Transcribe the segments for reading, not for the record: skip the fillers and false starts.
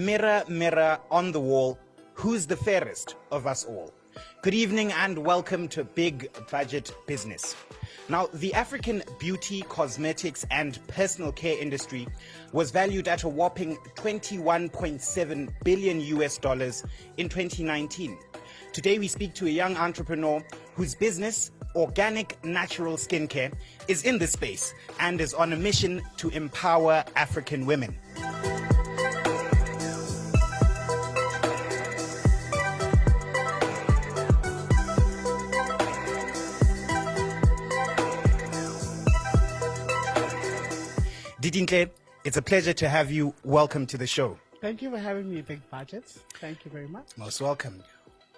Mirror, mirror on the wall, who's the fairest of us all? Good evening and welcome to Big Budget Business. Now, the African beauty, cosmetics and personal care industry was valued at a whopping $21.7 billion in 2019. Today we speak to a young entrepreneur whose business, organic natural skincare, is in this space and is on a mission to empower African women. Didintle, it's a pleasure to have you. Welcome to the show. Thank you for having me, Big Budget. Thank you very much. Most welcome.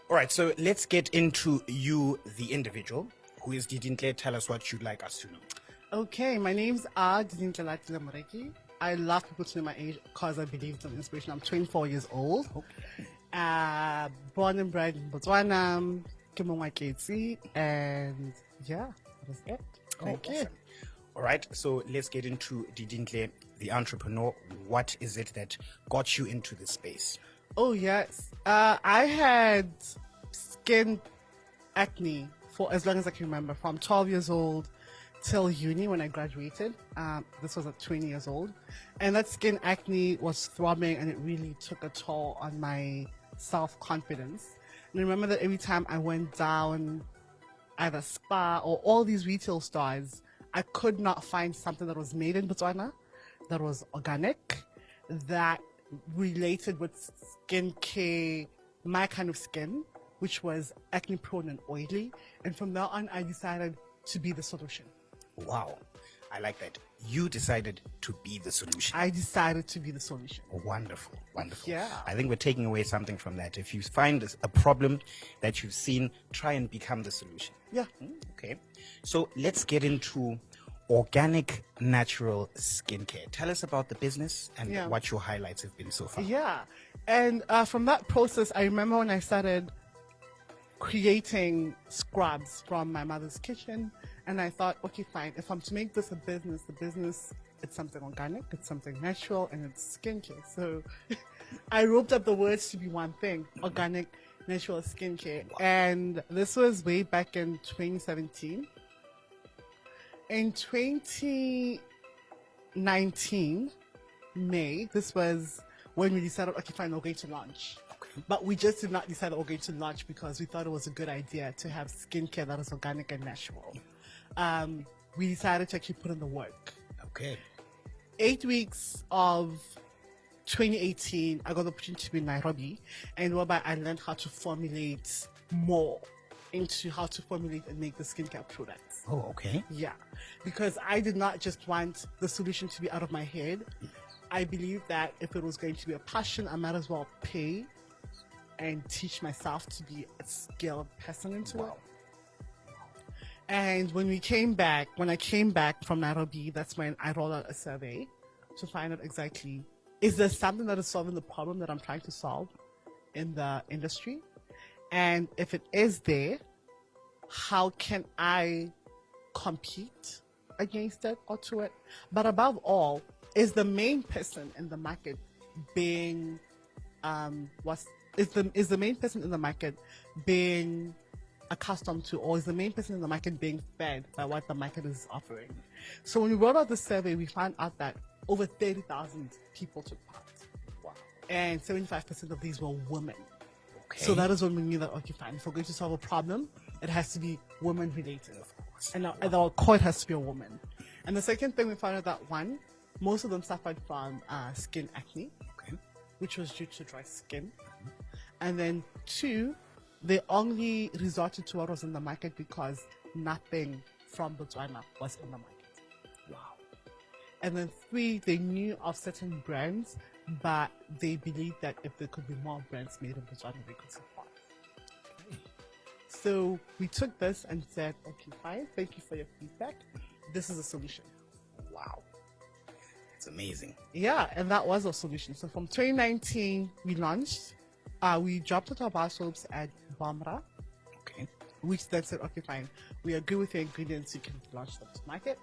All right, so let's get into you, the individual. Who is Didintle? Tell us what you'd like us to know. Okay, my name's Didintle Moreki. I love people to know my age because I believe in inspiration. I'm 24 years old. Okay. Born and bred in Botswana, Kimongwa, and yeah, that is it. Thank you. Awesome. All right, so let's get into Didintle, the entrepreneur. What is it that got you into this space? Oh, yes. I had skin acne for as long as I can remember, from 12 years old till uni when I graduated. This was at 20 years old. And that skin acne was throbbing and it really took a toll on my self-confidence. And I remember that every time I went down either spa or all these retail stores, I could not find something that was made in Botswana, that was organic, that related with skincare, my kind of skin, which was acne prone and oily. And from now on, I decided to be the solution. Wow, I like that. You decided to be the solution. I decided to be the solution. Wonderful, wonderful. Yeah. I think we're taking away something from that. If you find a problem that you've seen, try and become the solution. Yeah. Okay. So let's get into organic natural skincare. Tell us about the business and what your highlights have been so far. Yeah. And from that process, I remember when I started creating scrubs from my mother's kitchen, and I thought, okay, fine, if I'm to make this a business, it's something organic, it's something natural, and it's skincare. So I roped up the words to be one thing: organic natural skincare. Wow. And this was way back in 2017. In 2019, May, this was when we decided, okay, fine, we're going to launch. Okay. But we just did not decide that we're going to launch because we thought it was a good idea to have skincare that is organic and natural. We decided to actually put in the work. Okay. 8 weeks of 2018, I got the opportunity to be in Nairobi, and whereby I learned how to formulate more into how to formulate and make the skincare products. Oh, okay. Yeah, because I did not just want the solution to be out of my head. I believe that if it was going to be a passion, I might as well pay and teach myself to be a skilled person into it. And when I came back from Nairobi, that's when I rolled out a survey to find out exactly, is there something that is solving the problem that I'm trying to solve in the industry? And if it is there, how can I compete against it or to it? But above all, is the main person in the market being is the main person in the market being accustomed to, or is the main person in the market being fed by what the market is offering? So when we rolled out the survey, we found out that over 30,000 people took part. Wow. And 75% of these were women. Okay. So that is when we knew that, okay, fine, if we're going to solve a problem, it has to be women related. Of course. And our core has to be a woman. And the second thing we found out that, one, most of them suffered from skin acne, okay, which was due to dry skin. Mm-hmm. And then two, they only resorted to what was in the market because nothing from Botswana was in the market. Wow. And then three, they knew of certain brands, but they believed that if there could be more brands made in Botswana, they could support. Okay. So we took this and said, okay, fine, thank you for your feedback. This is a solution. Wow. It's amazing. Yeah, and that was our solution. So from 2019, we launched. We dropped out our bar soaps at Bamra. Okay. Which then said, okay, fine, we agree with your ingredients, you can launch them to market.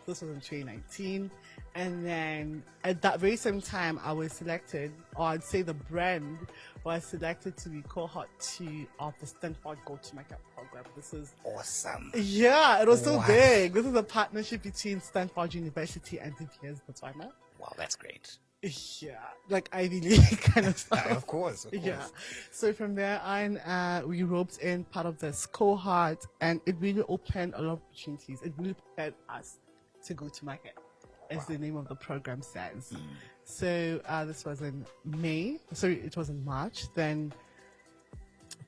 This was in 2019. And then at that very same time, I was selected, or I'd say the brand was selected to be cohort 2 of the Stanford Go-to-Market program. This is awesome. Yeah, it was so Wow. big. This is a partnership between Stanford University and DPS Botswana. Wow, that's great. Yeah, like Ivy League kind of stuff. Of course. Yeah. So from there on, we roped in part of this cohort, and it really opened a lot of opportunities. It really prepared us to go to market, as the name of the program says. So this was in May. Sorry, it was in March. Then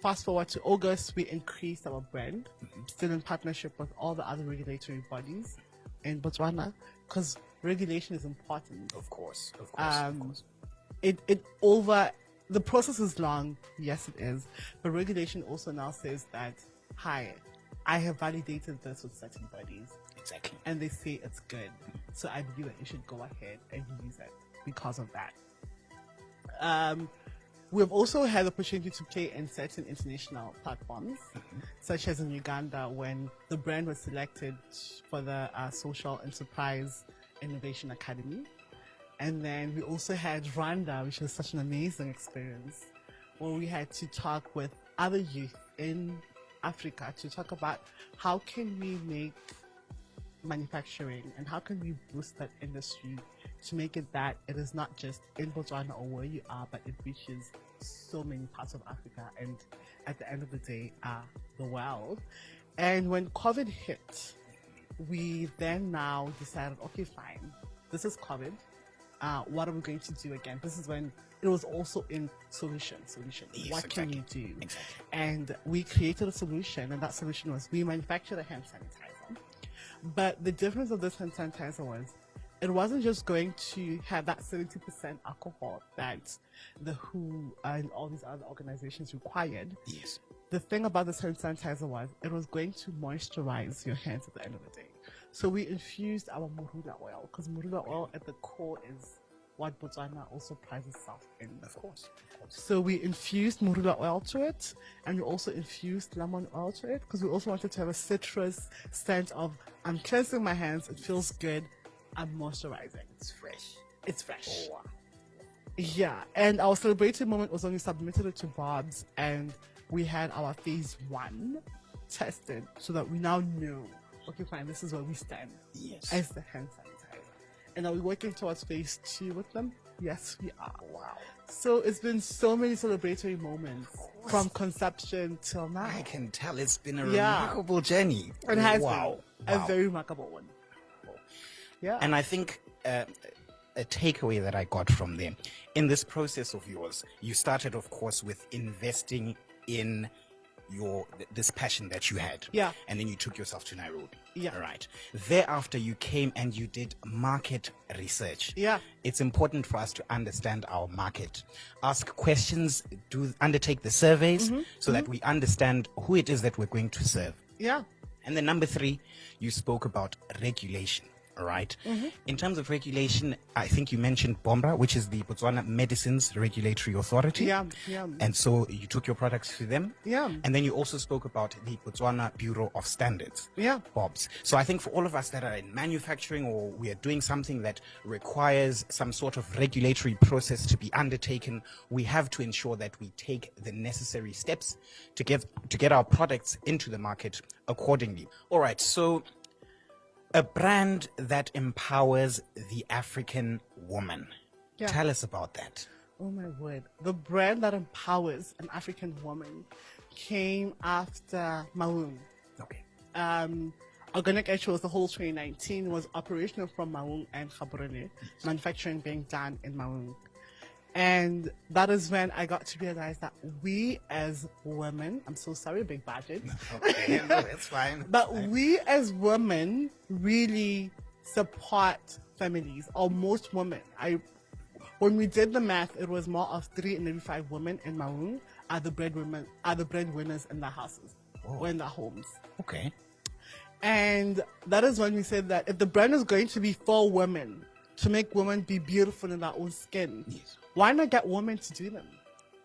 fast forward to August, we increased our brand, still in partnership with all the other regulatory bodies in Botswana, because regulation is important. Of course. Of course. The process is long, yes it is, but regulation also now says that, hi, I have validated this with certain bodies. Exactly. And they say it's good. So I believe that you should go ahead and use it because of that. We've also had the opportunity to play in certain international platforms, such as in Uganda, when the brand was selected for the Social Enterprise Innovation Academy. And then we also had Rwanda, which was such an amazing experience, where we had to talk with other youth in Africa to talk about how can we make manufacturing and how can we boost that industry to make it that it is not just in Botswana or where you are, but it reaches so many parts of Africa and at the end of the day, the world. And when COVID hit, we then now decided, okay, fine, this is COVID. What are we going to do again? This is when it was also in solution. Yes, What can you exactly. do? Exactly. And we created a solution, and that solution was we manufactured a hand sanitizer. But the difference of this hand sanitizer was it wasn't just going to have that 70% alcohol that the WHO and all these other organizations required. Yes. The thing about this hand sanitizer was it was going to moisturize your hands at the end of the day. So we infused our morula oil, because morula oil at the core is what Botswana also prides itself in. Of course. So we infused morula oil to it, and we also infused lemon oil to it, because we also wanted to have a citrus scent of, I'm cleansing my hands, it feels good, I'm moisturizing. It's fresh. It's fresh. Oh, wow. Yeah, and our celebratory moment was when we submitted it to Bob's, and we had our phase 1 tested, so that we now know, okay, fine, this is where we stand Yes. as the hand sanitizer. And are we working towards phase 2 with them? Yes, we are. Wow. So it's been so many celebratory moments from conception till now. I can tell it's been a Yeah. remarkable journey. It has Wow. been Wow. a very remarkable one. Yeah. And I think a takeaway that I got from there, in this process of yours, you started, of course, with investing in this passion that you had. Yeah. And then you took yourself to Nairobi. Yeah. All right. Thereafter, you came and you did market research. Yeah. It's important for us to understand our market, ask questions, undertake the surveys so that we understand who it is that we're going to serve. Yeah. And then number 3, you spoke about regulation. All right. In terms of regulation, I think you mentioned BOMRA, which is the Botswana Medicines Regulatory Authority. Yeah. Yeah. And so you took your products to them. Yeah. And then you also spoke about the Botswana Bureau of Standards. Yeah. BOBS. So I think for all of us that are in manufacturing or we are doing something that requires some sort of regulatory process to be undertaken, we have to ensure that we take the necessary steps to get our products into the market accordingly. All right. So a brand that empowers the African woman. Yeah. Tell us about that. Oh my word. The brand that empowers an African woman came after Maung. Okay. Organic Actuals, the whole 2019 was operational from Maung and Gaborone, manufacturing being done in Maung. And that is when I got to realize that we as women, I'm so sorry, big budget. Okay, no, that's fine. But we as women really support families, or most women. When we did the math, it was more of 3 in every 5 women in Maung are the breadwinners in their houses or in their homes. Okay. And that is when we said that if the brand is going to be for women, to make women be beautiful in their own skin, Yes. why not get women to do them?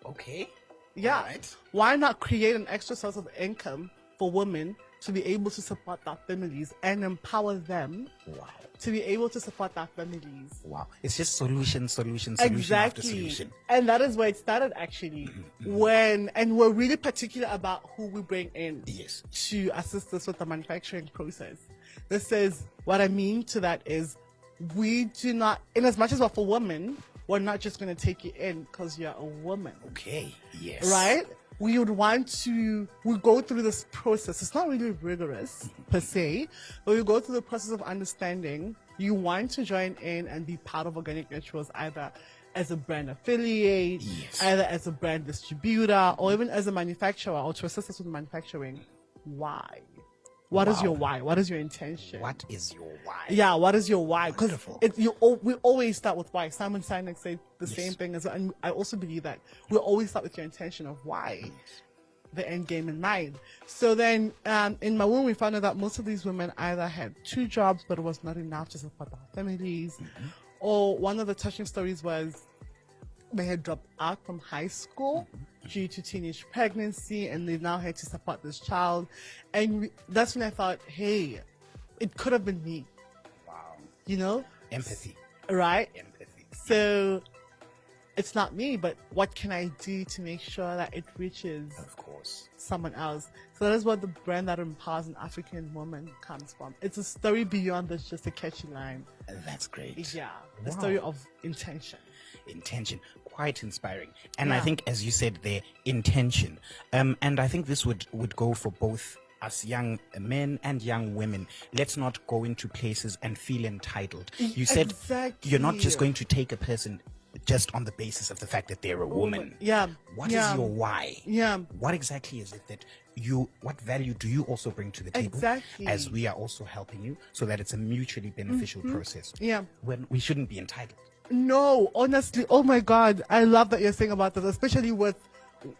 Okay. Yeah. Alright. Why not create an extra source of income for women to be able to support their families and empower them Wow. to be able to support their families. Wow. It's just solution after Exactly. solution. And that is where it started actually. And we're really particular about who we bring in Yes. to assist us with the manufacturing process. This is what I mean to that is we do not, in as much as we're for women, we're not just going to take you in because you're a woman. Okay. Yes. Right? We would want to, we go through this process. It's not really rigorous per se, but we go through the process of understanding you want to join in and be part of Organic Naturals either as a brand affiliate, Yes. either as a brand distributor, or even as a manufacturer or to assist us with manufacturing. Why? What is Wow. your why? What is your intention? What is your why? Yeah, what is your why? Because Wonderful. we always start with why. Simon Sinek said the Yes. same thing as well. And I also believe that we always start with your intention of why, the end game in mind. So then in my womb, we found out that most of these women either had 2 jobs, but it was not enough to support their families. Or one of the touching stories was they had dropped out from high school due to teenage pregnancy, and they now had to support this child. And that's when I thought, hey, it could have been me, Wow. you know? Empathy. Right? Empathy. So it's not me, but what can I do to make sure that it reaches Of course. someone else? So that is what the brand that empowers an African woman comes from. It's a story beyond just a catchy line. That's great. Yeah, a Wow. story of intention. Intention. Quite inspiring. And I Yeah. think, as you said, their intention. And I think this would go for both us young men and young women. Let's not go into places and feel entitled. You said Exactly. you're not just going to take a person just on the basis of the fact that they're a woman. Yeah. What is yeah. your why? Yeah. What exactly is it that what value do you also bring to the table? Exactly. As we are also helping you so that it's a mutually beneficial process. Yeah. When we shouldn't be entitled. No, honestly, oh my God, I love that you're saying about this, especially with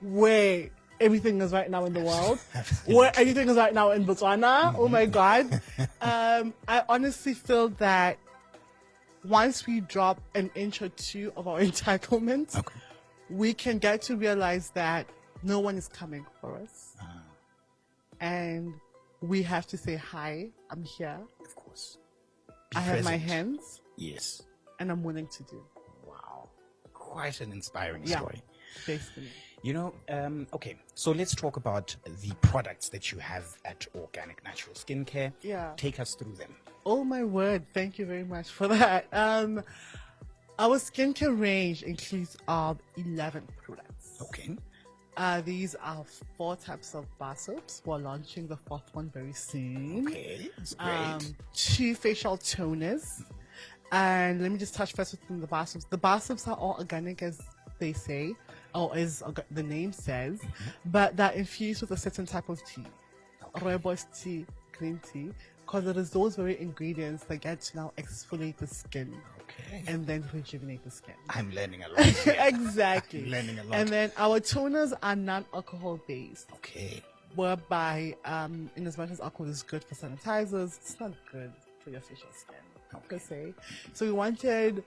where everything is right now in the world, where everything is right now in Botswana. Oh my God. I honestly feel that once we drop an inch or two of our entitlement, Okay. we can get to realize that no one is coming for us. And we have to say, hi, I'm here. Of course. Be I have my present. hands Yes. and I'm willing to do. Wow. Quite an inspiring Yeah. story. Basically. You know, okay, so let's talk about the products that you have at Organic Natural Skincare. Yeah. Take us through them. Oh my word, thank you very much for that. Our skincare range includes 11 products. Okay. These are 4 types of bar soaps. We're launching the 4th one very soon. Okay. That's great. 2 facial toners. And let me just touch first with the bar soaps. The bar soaps are all organic, as they say, or as the name says, but they're infused with a certain type of tea. Rooibos tea, green tea, because it is those very ingredients that get to now exfoliate the skin Okay. and then rejuvenate the skin. I'm learning a lot. here. Exactly. I'm learning a lot. And then our toners are non-alcohol based, Okay. whereby in as much as alcohol is good for sanitizers, it's not good for your facial skin, per se. So we wanted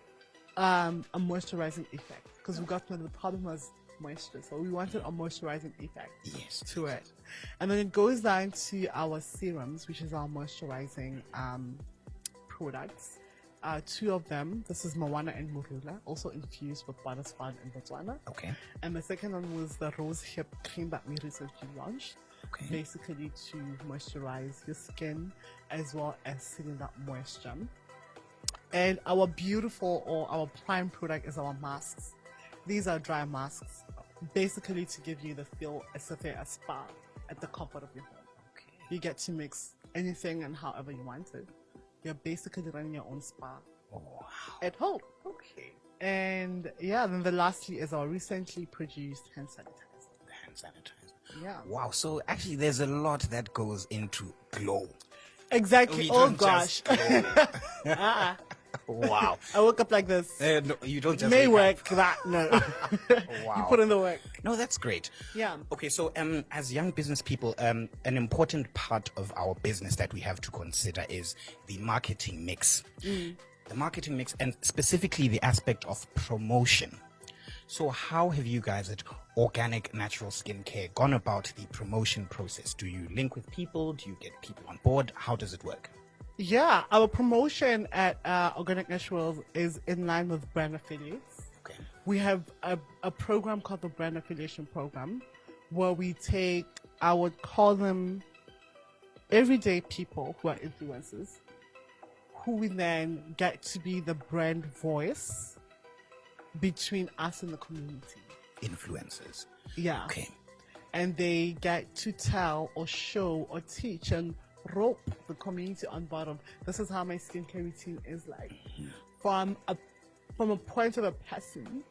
a moisturizing effect, because we got to know the problem was moisture. So we wanted a moisturizing effect Yes. to it. And then it goes down to our serums, which is our moisturizing products. 2 of them, this is Moana and Murula, also infused with Butters Fund in Botswana. Okay. And the second one was the Rose Hip Cream that we recently launched, Okay. basically to moisturize your skin as well as sealing that moisture. And our beautiful or our prime product is our masks. These are dry masks, basically to give you the feel as if they're a spa at the comfort of your home. Okay. You get to mix anything and however you want it. You're basically running your own spa Oh, wow. at home. Okay. And yeah, then the lastly is our recently produced hand sanitizer. The hand sanitizer. Yeah. Wow. So actually, there's a lot that goes into glow. Exactly. We Oh don't gosh. just glow. Wow. I woke up like this. No, you don't just May wake work that no. Wow. You put in the work. No, that's great. Yeah. Okay, so as young business people, an important part of our business that we have to consider is the marketing mix. The marketing mix, and specifically the aspect of promotion. So how have you guys at Organic Natural Skincare gone about the promotion process? Do you link with people? Do you get people on board? How does it work? Yeah, our promotion at Organic Naturals is in line with brand affiliates. Okay. We have a program called the Brand Affiliation Program, where we take, I would call them everyday people who are influencers, who we then get to be the brand voice between us and the community. Influencers. Yeah. Okay. And they get to tell or show or teach and rope the community on bottom. This is how my skincare routine is like. From a point of a person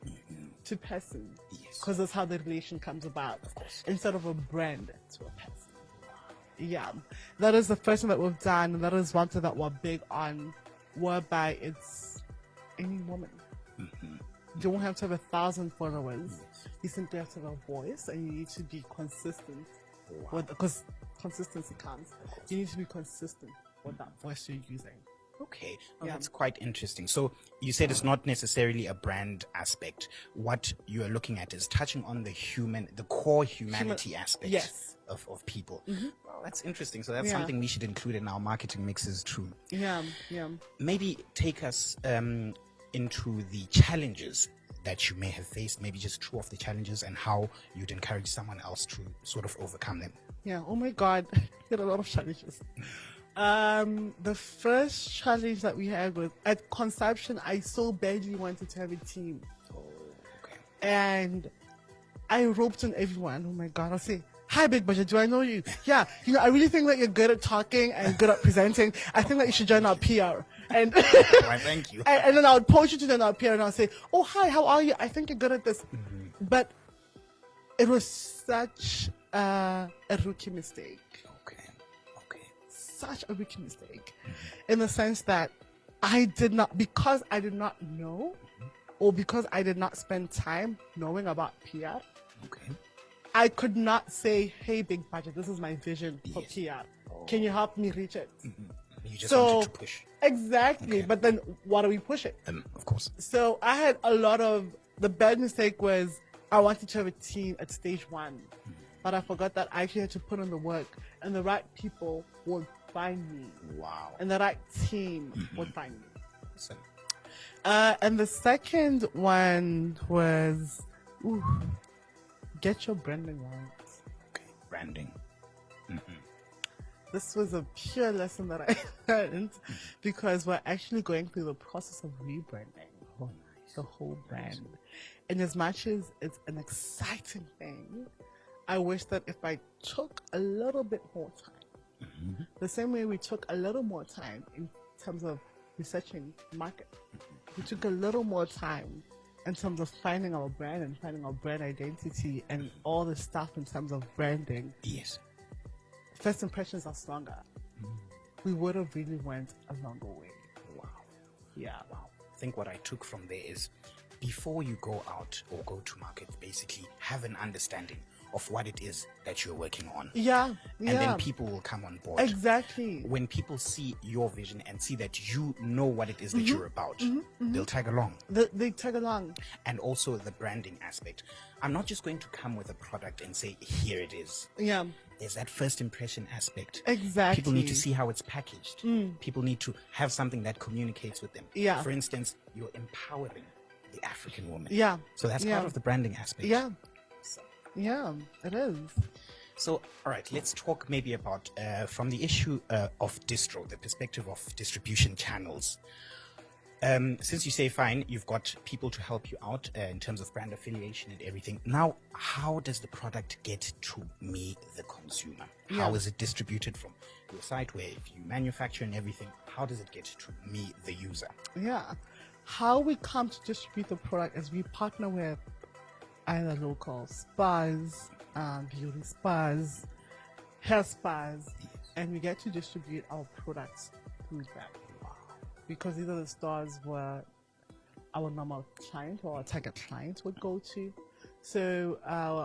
to person. Yes. Because that's how the relation comes about. Of course. Instead of a brand to a person. Yeah. That is the first thing that we've done, and that is one thing that we're big on, whereby it's any woman. You don't have to have 1,000 followers. You simply have to have a voice, and you need to be consistent. Because consistency counts. You need to be consistent with that voice you're using. Okay, well, that's quite interesting. So you said it's not necessarily a brand aspect. What you are looking at is touching on the core humanity aspect of people. Well, that's interesting. So that's something we should include in our marketing mixes too. Yeah. Maybe take us into the challenges that you may have faced, maybe just two of the challenges, and how you'd encourage someone else to sort of overcome them. Yeah, oh my God, we had a lot of challenges. The first challenge that we had was at conception, I so badly wanted to have a team. Oh, okay. And I roped in everyone. Oh my God, I'll say, hi, BigBudget, do I know you? Yeah, I really think that you're good at talking and good at presenting. I think that you should join our PR. And Why, thank you. And then I would poach you to join our PR, and I'll say, oh, hi, how are you? I think you're good at this. But it was such a rookie mistake. Okay. Such a rookie mistake. In the sense that because I did not know, or because I did not spend time knowing about PR, Okay. I could not say, hey, BigBudget, this is my vision for PR. Can you help me reach it? You just wanted to push. Exactly. Okay. But then what do we push it? Of course. So I had the bad mistake was I wanted to have a team at stage one, but I forgot that I actually had to put in the work, and the right people would find me. Wow. And the right team would find me. Listen. And the second one was, get your branding right. Okay. Branding. This was a pure lesson that I learned because we're actually going through the process of rebranding the whole brand. And as much as it's an exciting thing, I wish that if I took a little bit more time, the same way we took a little more time in terms of researching market, we took a little more time in terms of finding our brand and finding our brand identity and all the stuff in terms of branding. Yes. First impressions are stronger. We would have really went a longer way. Wow. Yeah. Wow. I think what I took from there is before you go out or go to market, basically have an understanding of what it is that you're working on. Yeah. And then people will come on board. Exactly. When people see your vision and see that you know what it is that you're about, they'll tag along. They tag along. And also the branding aspect. I'm not just going to come with a product and say, here it is. Yeah. There's that first impression aspect. Exactly. People need to see how it's packaged. People need to have something that communicates with them. Yeah. For instance, you're empowering the African woman. Yeah. So that's part of the branding aspect. Yeah. Yeah, it is. So, all right, let's talk maybe about from the issue of distro, the perspective of distribution channels. Since you say fine, you've got people to help you out in terms of brand affiliation and everything. Now, how does the product get to me, the consumer? How is it distributed from your site where if you manufacture and everything? How does it get to me, the user? Yeah. How we come to distribute the product is we partner with either local spas, beauty spas, hair spas, and we get to distribute our products through that. Because these are the stores where our normal client or our target client would go to. So,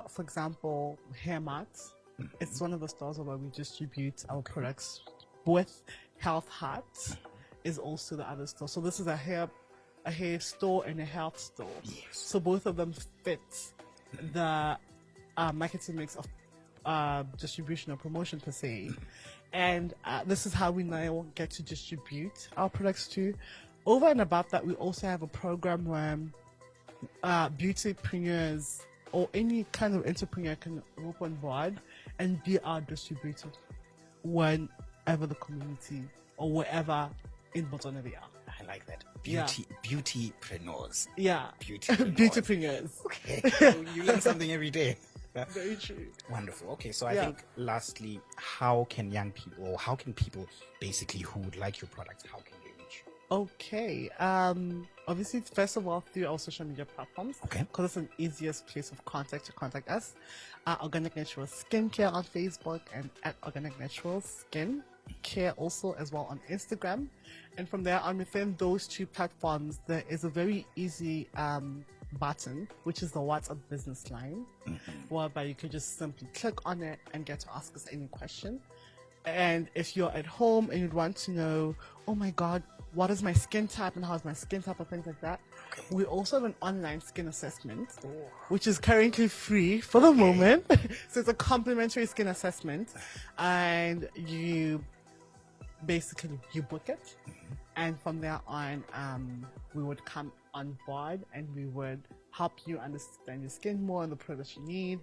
for example, Hair Mart, it's one of the stores where we distribute our products with Health Heart is also the other store. So this is a hair a hair store and a health store. Yes. So both of them fit the marketing mix of distribution or promotion per se. And this is how we now get to distribute our products too. Over and above that, we also have a program where beautypreneurs or any kind of entrepreneur can rope on board and be our distributor whenever the community or wherever in Botswana they are. I like that. Yeah. Beautypreneurs. Yeah. Beautypreneurs. Beautypreneurs. Okay. You learn something every day. Very true. Wonderful. Okay, so I Yeah. think lastly, how can young people, or how can people basically who would like your products, how can they reach you? Okay. Obviously, first of all, through our social media platforms. Okay. Because it's an easiest place of contact to contact us. Organic Natural Skincare on Facebook and at Organic Natural Skin Care also as well on Instagram. And from there on, within those two platforms, there is a very easy button, which is the WhatsApp business line, whereby you could just simply click on it and get to ask us any question. And if you're at home and you'd want to know, oh my God, what is my skin type and how is my skin type and things like that, we also have an online skin assessment, which is currently free for the moment. So it's a complimentary skin assessment, and you basically you book it, and from there on, we would come on board and we would help you understand your skin more and the products you need.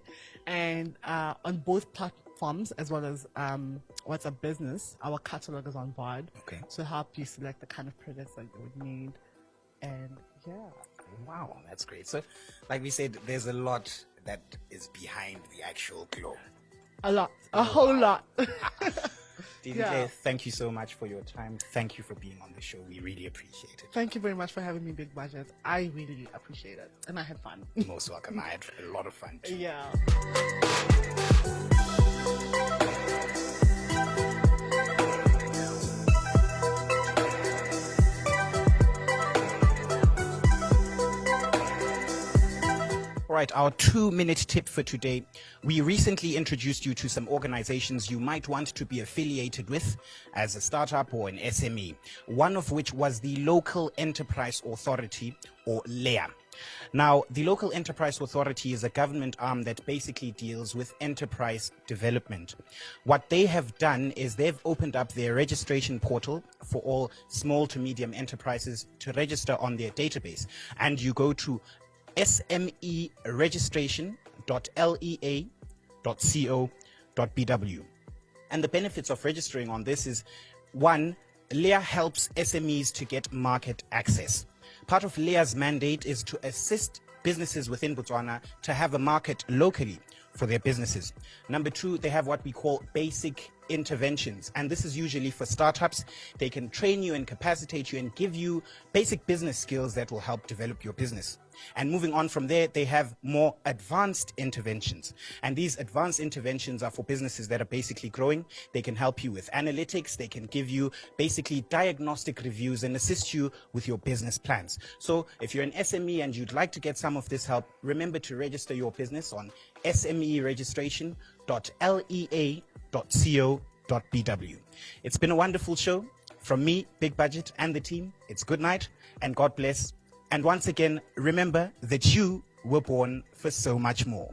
And on both platforms, as well as WhatsApp Business, our catalog is on board to help you select the kind of products that you would need. And yeah. Wow, that's great. So, like we said, there's a lot that is behind the actual glow. A lot. A whole lot. Didintle, Yeah. thank you so much for your time. Thank you for being on the show. We really appreciate it. Thank you very much for having me, Big Budget. I really appreciate it. And I had fun. Most welcome. I had a lot of fun too. Yeah. All right, our 2-minute tip for today. We recently introduced you to some organizations you might want to be affiliated with as a startup or an SME, one of which was the Local Enterprise Authority, or LEA. Now, the Local Enterprise Authority is a government arm that basically deals with enterprise development. What they have done is they've opened up their registration portal for all small to medium enterprises to register on their database. And you go to smeregistration.lea.co.bw. And the benefits of registering on this is, one, LEA helps SMEs to get market access. Part of LEA's mandate is to assist businesses within Botswana to have a market locally for their businesses. Number two, they have what we call basic interventions, and this is usually for startups. They can train you and capacitate you and give you basic business skills that will help develop your business. And moving on from there, they have more advanced interventions, and these advanced interventions are for businesses that are basically growing. They can help you with analytics, they can give you basically diagnostic reviews and assist you with your business plans. So if you're an SME and you'd like to get some of this help, remember to register your business on smeregistration.lea.co.bw. It's been a wonderful show. From me, Big Budget, and the team, it's good night and God bless. And once again, remember that you were born for so much more.